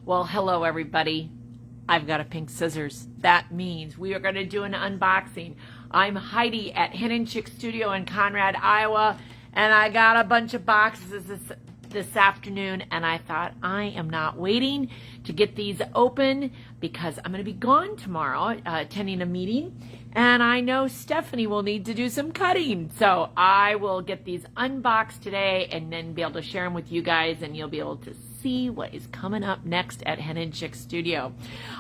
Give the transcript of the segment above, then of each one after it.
Well, hello everybody. I've got a pink scissors. That means we are going to do an unboxing. I'm Heidi at Hen Chicks Studio in Conrad, Iowa, and I got a bunch of boxes this afternoon, and I thought I am not waiting to get these open because I'm going to be gone tomorrow attending a meeting, and I know Stephanie will need to do some cutting. So I will get these unboxed today and then be able to share them with you guys, and you'll be able to see what is coming up next at Hen Chicks Studio.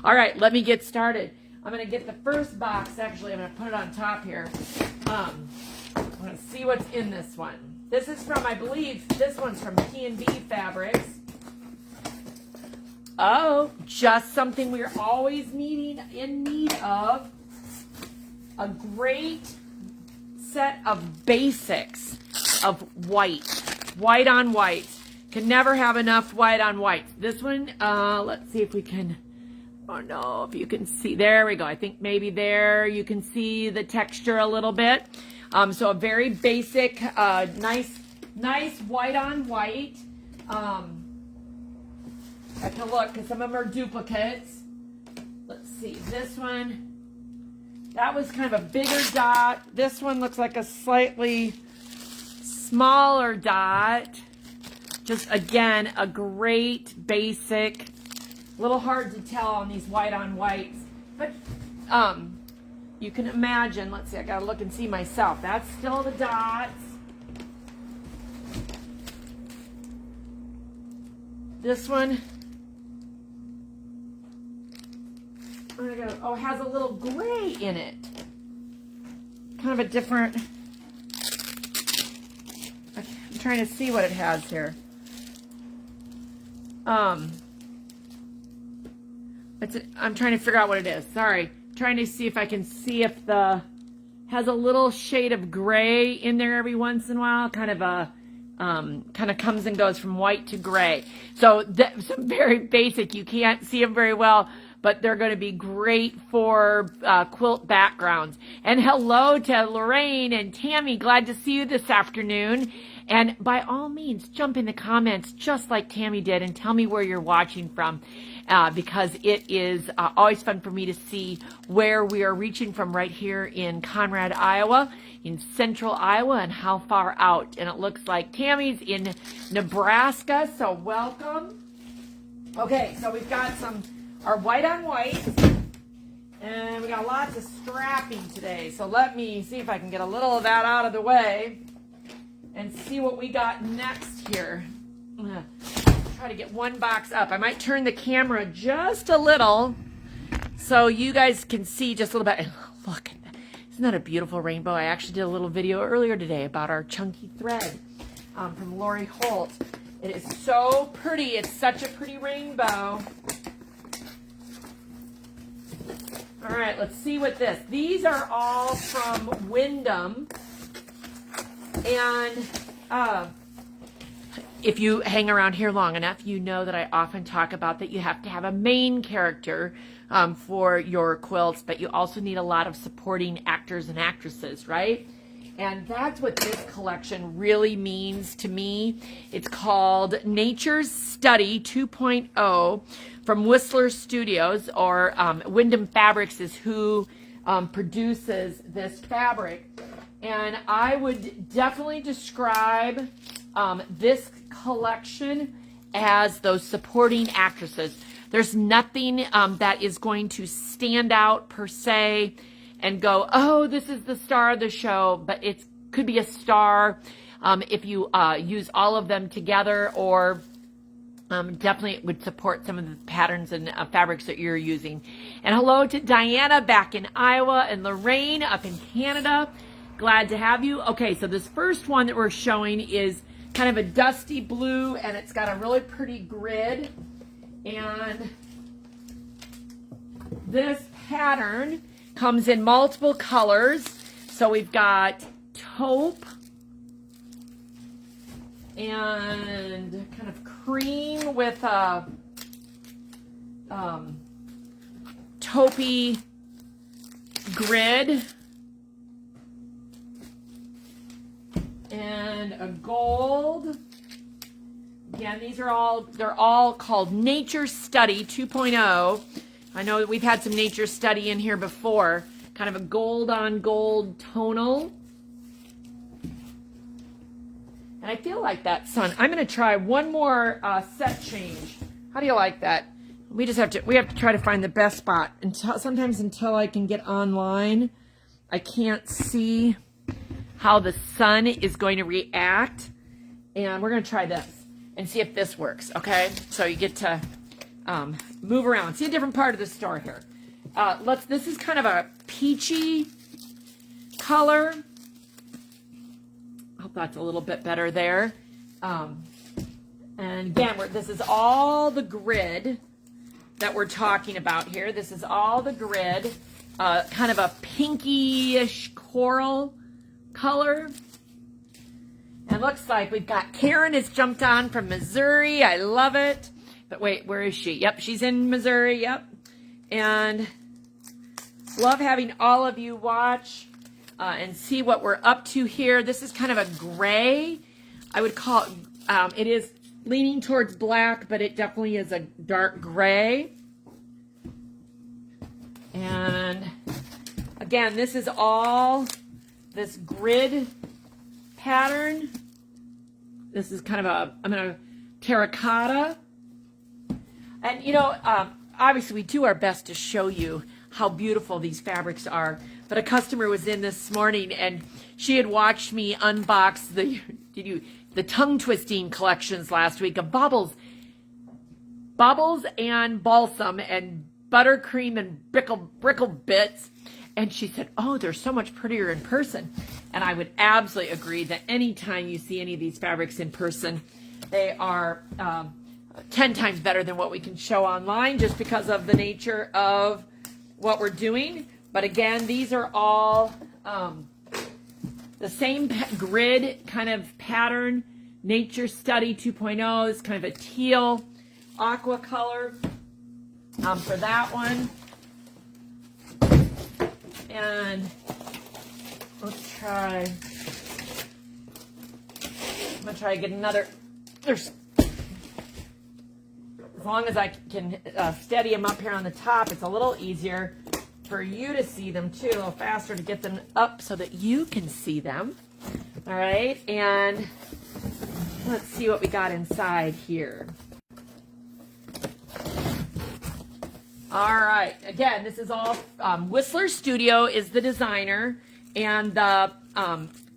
All right, let me get started. I'm going to get the first box. Actually, I'm going to put it on top here. I'm going to see what's in this one. This is from, I believe, this one's from Windham Fabrics. Oh, just something we're always in need of. A great set of basics of white. White on white. Can never have enough white on white. This one, let's see if we can, oh no, if you can see. There we go. I think maybe there you can see the texture a little bit. So a very basic, nice white on white. I can look because some of them are duplicates. Let's see, this one, that was kind of a bigger dot. This one looks like a slightly smaller dot. Just again, a great basic, a little hard to tell on these white on whites, but you can imagine, let's see, I gotta look and see myself. That's still the dots. This one, oh, it has a little gray in it. Kind of a different, I'm trying to see what it has here. I'm trying to figure out what it is. Sorry. Trying to see if I can see if has a little shade of gray in there every once in a while, kind of comes and goes from white to gray. So some very basic, you can't see them very well, but they're going to be great for quilt backgrounds. And hello to Lorraine and Tammy, glad to see you this afternoon. And by all means, jump in the comments just like Tammy did and tell me where you're watching from, because it is always fun for me to see where we are reaching from right here in Conrad, Iowa, in central Iowa, and how far out. And it looks like Tammy's in Nebraska, so welcome. Okay, so we've got our white on white, and we got lots of strapping today. So let me see if I can get a little of that out of the way and see what we got next here. I'm gonna try to get one box up. I might turn the camera just a little so you guys can see just a little bit. Look at that. Isn't that a beautiful rainbow? I actually did a little video earlier today about our chunky thread from Lori Holt. It is so pretty. It's such a pretty rainbow. All right, let's see what these are all from Windham. And if you hang around here long enough, you know that I often talk about that you have to have a main character for your quilts, but you also need a lot of supporting actors and actresses, right? And that's what this collection really means to me. It's called Nature's Study 2.0 from Whistler Studios, or Windham Fabrics is who produces this fabric. And I would definitely describe this collection as those supporting actresses. There's nothing that is going to stand out per se and go, oh, this is the star of the show, but it could be a star if you use all of them together, or definitely it would support some of the patterns and fabrics that you're using. And hello to Diana back in Iowa and Lorraine up in Canada. Glad to have you. Okay, so this first one that we're showing is kind of a dusty blue, and it's got a really pretty grid. And this pattern comes in multiple colors. So we've got taupe and kind of cream with a taupey grid. And a gold Again, they're all called Nature Study 2.0. I know that we've had some Nature Study in here before. Kind of a gold on gold tonal. And I feel like that sun. I'm going to try one more set change. How do you like that? We have to try to find the best spot. Sometimes until I can get online, I can't see how the sun is going to react. And we're going to try this and see if this works, okay? So you get to move around. See a different part of the store here. This is kind of a peachy color. I hope that's a little bit better there. And again, this is all the grid that we're talking about here. This is all the grid. Kind of a pinky-ish coral color. And looks like we've got Karen has jumped on from Missouri. I love it. But wait, where is she? Yep, she's in Missouri. Yep. And love having all of you watch and see what we're up to here. This is kind of a gray. I would call it, it is leaning towards black, but it definitely is a dark gray. And again, this is all this grid pattern. This is kind of I'm going to terracotta. And you know, obviously we do our best to show you how beautiful these fabrics are. But a customer was in this morning and she had watched me unbox the tongue twisting collections last week of bubbles and balsam and buttercream and brickle bits. And she said, oh, they're so much prettier in person. And I would absolutely agree that anytime you see any of these fabrics in person, they are 10 times better than what we can show online just because of the nature of what we're doing. But again, these are all the same grid kind of pattern. Nature Study 2.0 is kind of a teal aqua color for that one. And let's try, I'm going to try to get another, as long as I can steady them up here on the top, it's a little easier for you to see them too, a little faster to get them up so that you can see them. All right, and let's see what we got inside here. All right, again, this is all, Whistler Studio is the designer, and the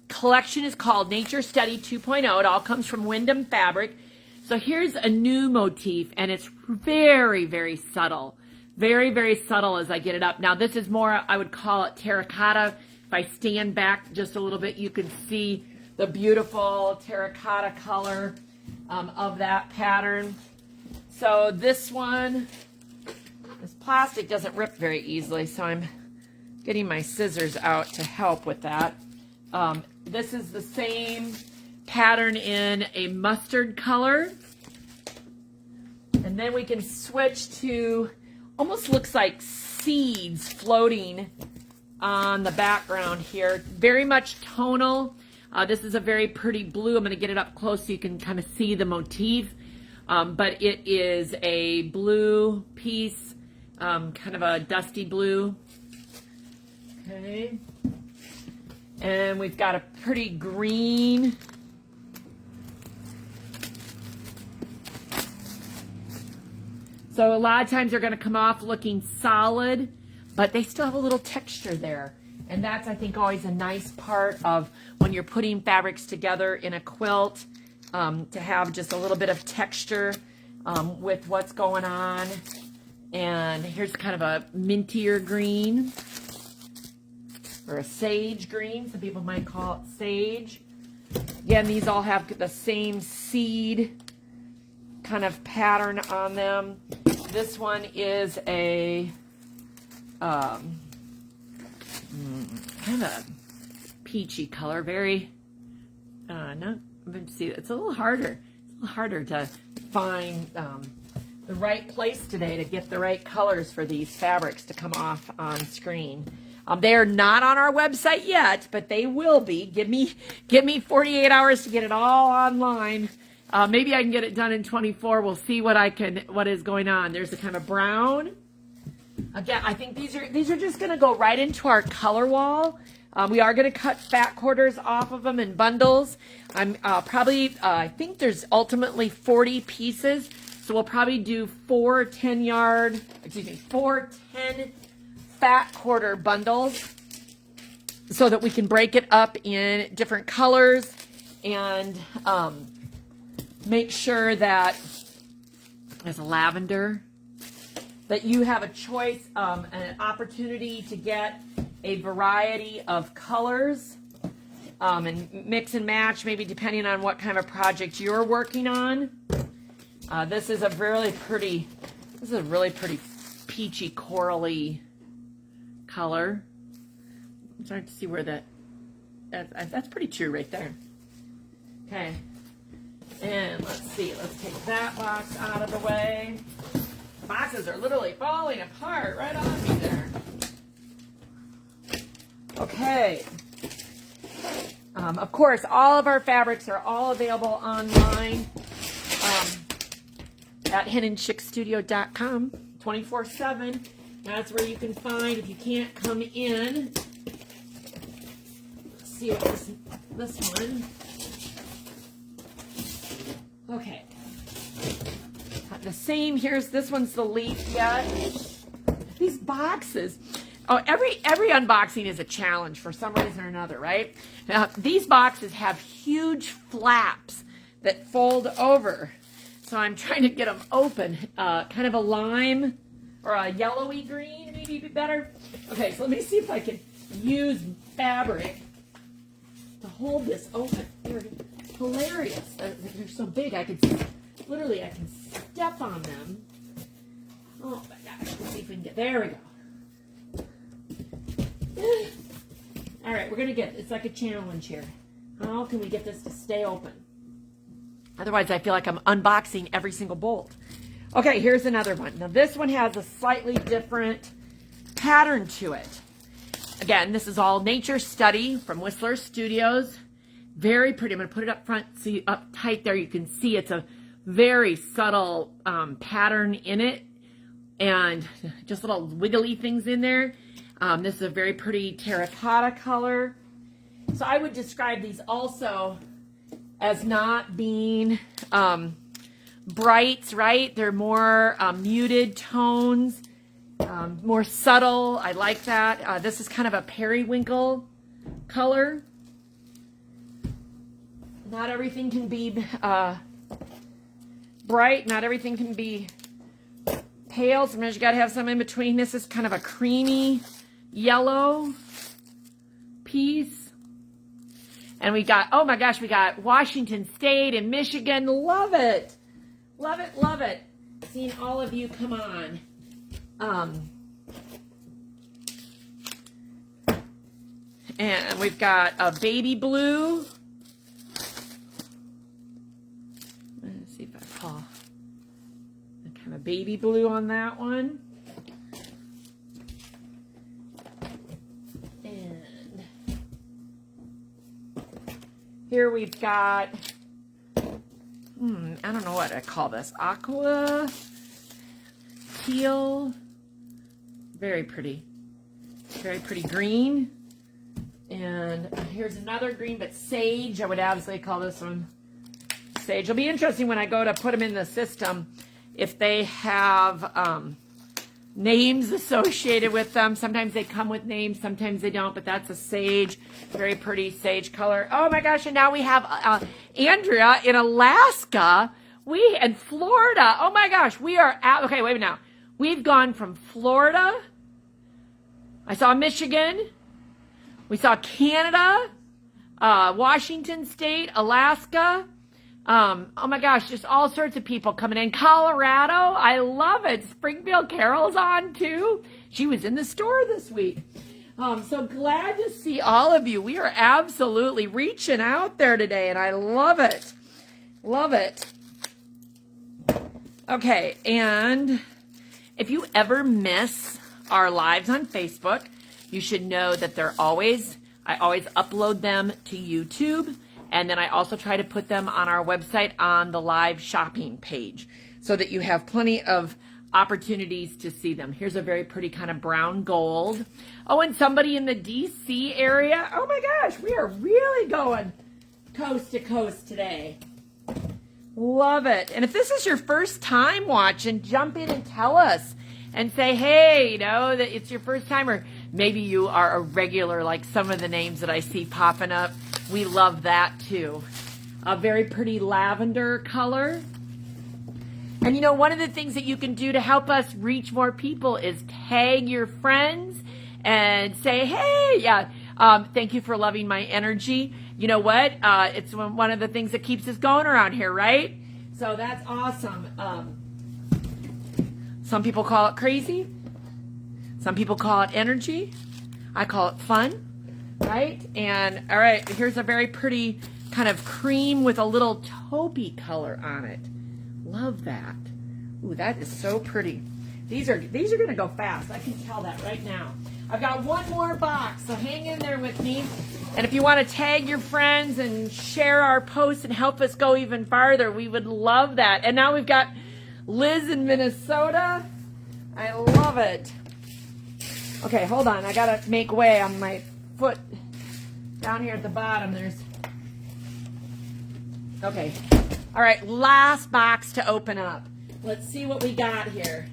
collection is called Nature Study 2.0. It all comes from Windham Fabric. So here's a new motif, and it's very, very subtle. Very, very subtle as I get it up. Now, this is more, I would call it terracotta. If I stand back just a little bit, you can see the beautiful terracotta color of that pattern. So this one, this plastic doesn't rip very easily, so I'm getting my scissors out to help with that. This is the same pattern in a mustard color. And then we can switch to, almost looks like seeds floating on the background here. Very much tonal. This is a very pretty blue. I'm going to get it up close so you can kind of see the motif. But it is a blue piece, kind of a dusty blue. Okay. And we've got a pretty green. So a lot of times they're going to come off looking solid, but they still have a little texture there. And that's, I think, always a nice part of when you're putting fabrics together in a quilt, to have just a little bit of texture with what's going on. And here's kind of a mintier green, or a sage green. Some people might call it sage. Again, these all have the same seed kind of pattern on them. This one is a kind of a peachy color, very let's see, it's a little harder. It's a little harder to find the right place today to get the right colors for these fabrics to come off on screen. They are not on our website yet, but they will be. Give me 48 hours to get it all online. Maybe I can get it done in 24. We'll see what is going on. There's a kind of brown. Again, I think these are just going to go right into our color wall. We are going to cut fat quarters off of them in bundles. I'm I think there's ultimately 40 pieces. So we'll probably do 4 10 fat quarter bundles so that we can break it up in different colors and make sure that there's a lavender, that you have a choice, an opportunity to get a variety of colors and mix and match, maybe depending on what kind of project you're working on. This is a really pretty peachy corally color. I'm starting to see where that's pretty true right there. Okay, and let's see, let's take that box out of the way. Boxes are literally falling apart right on me there. Okay. Of course, all of our fabrics are all available online at henandchicksstudio.com 24/7. That's where you can find, if you can't come in. Let's see what this one. Okay. The same, this one's the leaf yet. These boxes. Oh, every unboxing is a challenge for some reason or another, right? Now, these boxes have huge flaps that fold over. So I'm trying to get them open. Kind of a lime or a yellowy green, maybe be better. Okay, so let me see if I can use fabric to hold this open. They're hilarious. They're so big, I can step on them. Oh my gosh, let's see if we can get, there we go. All right, we're gonna it's like a challenge here. How can we get this to stay open? Otherwise, I feel like I'm unboxing every single bolt. Okay, here's another one. Now, this one has a slightly different pattern to it. Again, this is all Nature Study from Whistler Studios. Very pretty. I'm going to put it up front, see up tight there. You can see it's a very subtle pattern in it, and just little wiggly things in there. This is a very pretty terracotta color. So I would describe these also as not being brights, right? They're more muted tones, more subtle. I like that. This is kind of a periwinkle color. Not everything can be bright. Not everything can be pale. Sometimes you got to have some in between. This is kind of a creamy yellow piece. And we got, oh my gosh, we got Washington State and Michigan. Love it. Love it, love it. Seeing all of you come on. And we've got a baby blue. Let's see if I call a kind of baby blue on that one. And here we've got, I don't know what I call this. Aqua, teal, very pretty green. And here's another green, but sage. I would absolutely call this one sage. It'll be interesting when I go to put them in the system if they have names associated with them. Sometimes they come with names, sometimes they don't, but that's a sage, very pretty sage color. Oh my gosh, and now we have Andrea in Alaska, and Florida. Oh my gosh, we are at, okay, wait a minute now. We've gone from Florida, I saw Michigan, we saw Canada, Washington State, Alaska. Oh my gosh, just all sorts of people coming in. Colorado, I love it. Springfield Carol's on too. She was in the store this week. So glad to see all of you. We are absolutely reaching out there today, and I love it. Love it. Okay, and if you ever miss our lives on Facebook, you should know that I always upload them to YouTube And then I also try to put them on our website on the live shopping page so that you have plenty of opportunities to see them. Here's a very pretty kind of brown gold. Oh, and somebody in the DC area. Oh my gosh, we are really going coast to coast today. Love it. And if this is your first time watching, jump in and tell us and say, hey, you know, that it's your first time, or maybe you are a regular like some of the names that I see popping up. We love that too. A very pretty lavender color. And you know, one of the things that you can do to help us reach more people is tag your friends and say, hey, yeah, thank you for loving my energy. You know what? It's one of the things that keeps us going around here, right? So that's awesome. Some people call it crazy. Some people call it energy. I call it fun, right? And all right, here's a very pretty kind of cream with a little taupey color on it. Love that. Ooh, that is so pretty. These are going to go fast. I can tell that right now. I've got one more box, so hang in there with me. And if you want to tag your friends and share our posts and help us go even farther, we would love that. And now we've got Liz in Minnesota. I love it. Okay, hold on. I got to make way on my foot. Down here at the bottom, there's... Okay. All right, last box to open up. Let's see what we got here.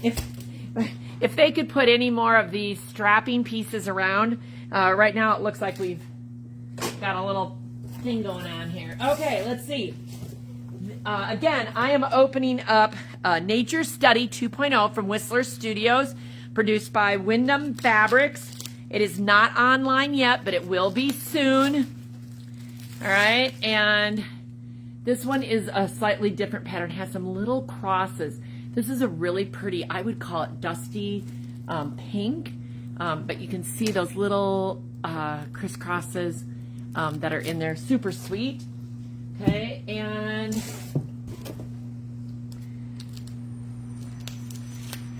If they could put any more of these strapping pieces around, right now it looks like we've got a little thing going on here. Okay, let's see. Again, I am opening up Nature Study 2.0 from Whistler Studios, produced by Windham Fabrics. It is not online yet, but it will be soon. All right, and this one is a slightly different pattern. It has some little crosses. This is a really pretty, I would call it dusty pink, but you can see those little crisscrosses that are in there. Super sweet. Okay, and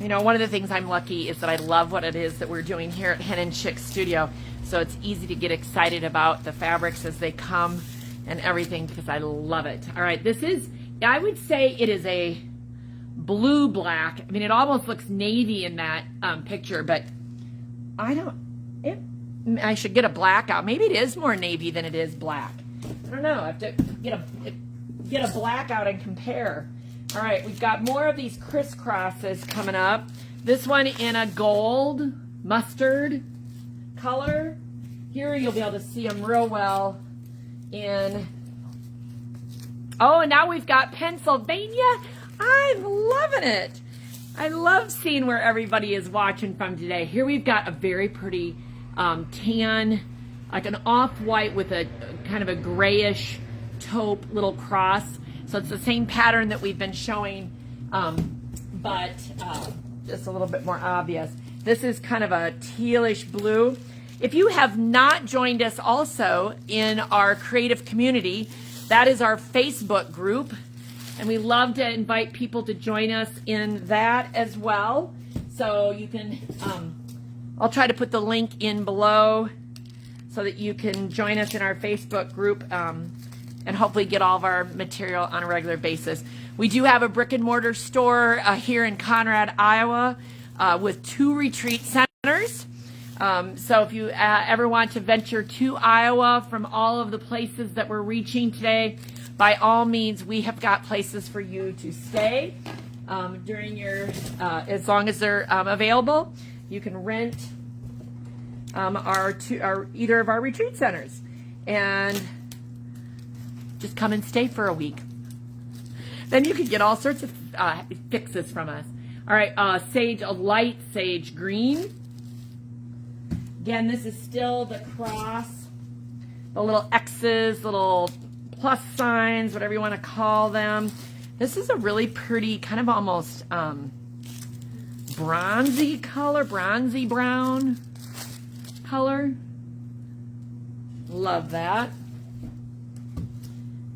you know, one of the things I'm lucky is that I love what it is that we're doing here at Hen Chicks Studio. So it's easy to get excited about the fabrics as they come and everything because I love it. All right, this is, I would say it is a blue black. I mean, it almost looks navy in that picture, but I should get a black out. Maybe it is more navy than it is black. I don't know. I have to get a black out and compare. All right, we've got more of these crisscrosses coming up. This one in a gold mustard color. Here you'll be able to see them real well in, oh, and now we've got Pennsylvania. I'm loving it. I love seeing where everybody is watching from today. Here we've got a very pretty tan, like an off-white with a kind of a grayish taupe little cross. So it's the same pattern that we've been showing, but just a little bit more obvious. This is kind of a tealish blue. If you have not joined us also in our creative community, that is our Facebook group. And we love to invite people to join us in that as well. So you can, I'll try to put the link in below so that you can join us in our Facebook group and hopefully get all of our material on a regular basis. We do have a brick and mortar store here in Conrad, Iowa, with 2 retreat centers. So if you ever want to venture to Iowa from all of the places that we're reaching today, by all means, we have got places for you to stay during your, as long as they're available. You can rent either of our retreat centers and just come and stay for a week. Then you can get all sorts of fixes from us. All right, a light sage green. Again, this is still the cross, the little X's, little plus signs, whatever you want to call them. This is a really pretty, kind of almost bronzy color, bronzy brown color. Love that.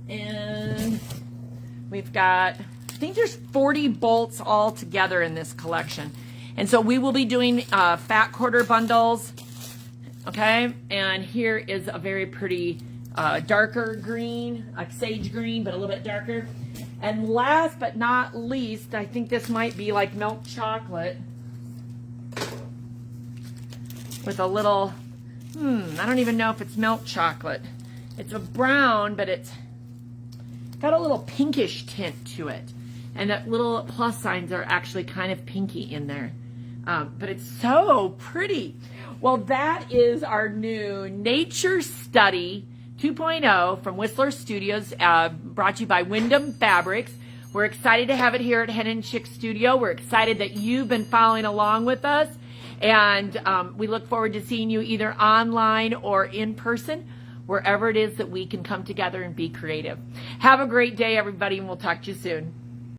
And we've got, I think there's 40 bolts all together in this collection. And so we will be doing fat quarter bundles Okay, and here is a very pretty darker green, like sage green, but a little bit darker. And last but not least, I think this might be like milk chocolate with a little, I don't even know if it's milk chocolate. It's a brown, but it's got a little pinkish tint to it. And that little plus signs are actually kind of pinky in there. But it's so pretty. Well, that is our new Nature Study 2.0 from Whistler Studios, brought to you by Windham Fabrics. We're excited to have it here at Hen Chicks Studio. We're excited that you've been following along with us. And we look forward to seeing you either online or in person, wherever it is that we can come together and be creative. Have a great day, everybody, and we'll talk to you soon.